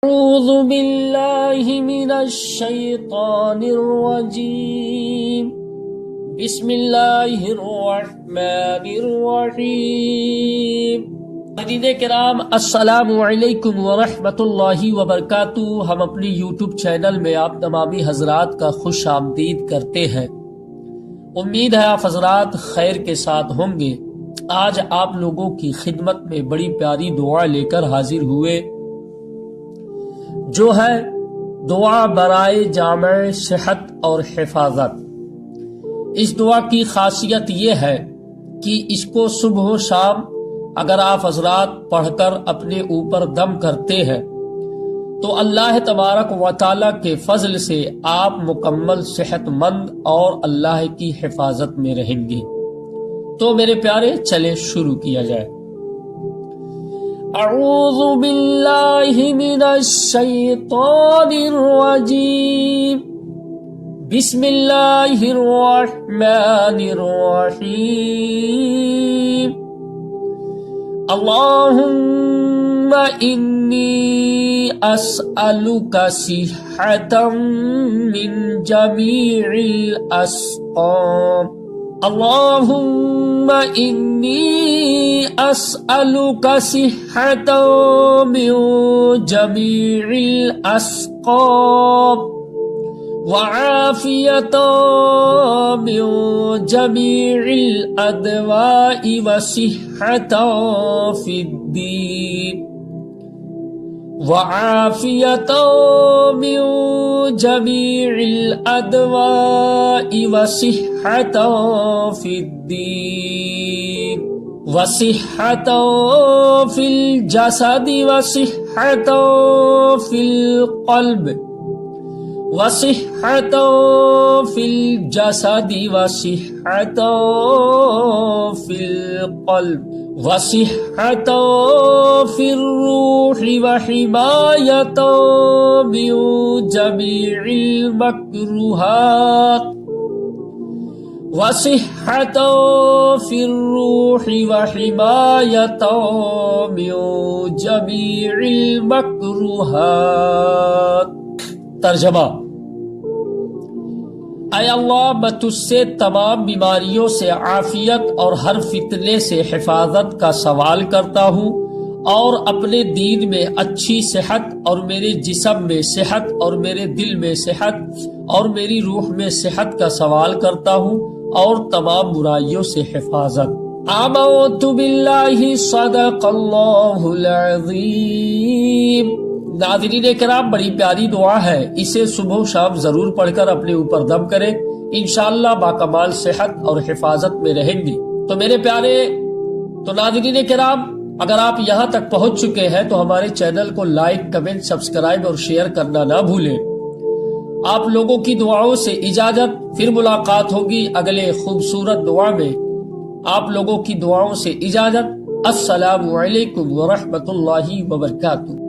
أعوذ بالله من الشيطان الرجيم بسم الله الرحمن الرحیم۔ مدینہ کرام السلام علیکم ورحمۃ اللہ وبرکاتہ۔ ہم اپنی یوٹیوب چینل میں آپ تمامی حضرات کا خوش آمدید کرتے ہیں۔ امید ہے آپ حضرات خیر کے ساتھ ہوں گے۔ آج آپ لوگوں کی خدمت میں بڑی پیاری دعا لے کر حاضر ہوئے، جو ہے دعا برائے جامع صحت اور حفاظت۔ اس دعا کی خاصیت یہ ہے کہ اس کو صبح و شام اگر آپ حضرات پڑھ کر اپنے اوپر دم کرتے ہیں تو اللہ تبارک و تعالی کے فضل سے آپ مکمل صحت مند اور اللہ کی حفاظت میں رہیں گے۔ تو میرے پیارے چلے شروع کیا جائے۔ اعوذ باللہ من الشیطان الرجیم بسم اللہ الرحمن الرحیم۔ اللہم انی اسألک صحة من جمیع الاسقام۔ اللہم انی اسألک صحة من جمیع الاسقام وعافیة من جمیع الادواء وصحة فی الدین وعافیة من جمیع الادواء وصحة فی الدین وصحة فی الجسد وصحة فی القلب وصحة فی الجسد وصحة فی القلب وصحة فی الروح وحمایة من جمیع المکروہات وصحة فی الروح وحمایة من جمیع المکروہات۔ ترجمہ: اے اللہ، میں تجھ سے تمام بیماریوں سے عافیت اور ہر فتنے سے حفاظت کا سوال کرتا ہوں، اور اپنے دین میں اچھی صحت، اور میرے جسم میں صحت، اور میرے دل میں صحت، اور میری روح میں صحت کا سوال کرتا ہوں، اور تمام برائیوں سے حفاظت۔ آمنت باللہ صدق اللہ العظیم۔ ناظرین کرام، بڑی پیاری دعا ہے، اسے صبح و شام ضرور پڑھ کر اپنے اوپر دم کریں، انشاءاللہ باکمال صحت اور حفاظت میں رہیں گی۔ تو میرے پیارے ناظرین کرام، اگر آپ یہاں تک پہنچ چکے ہیں تو ہمارے چینل کو لائک، کمنٹ، سبسکرائب اور شیئر کرنا نہ بھولیں۔ آپ لوگوں کی دعاؤں سے اجازت، پھر ملاقات ہوگی اگلے خوبصورت دعا میں۔ آپ لوگوں کی دعاؤں سے اجازت۔ السلام علیکم ورحمۃ اللہ وبرکاتہ۔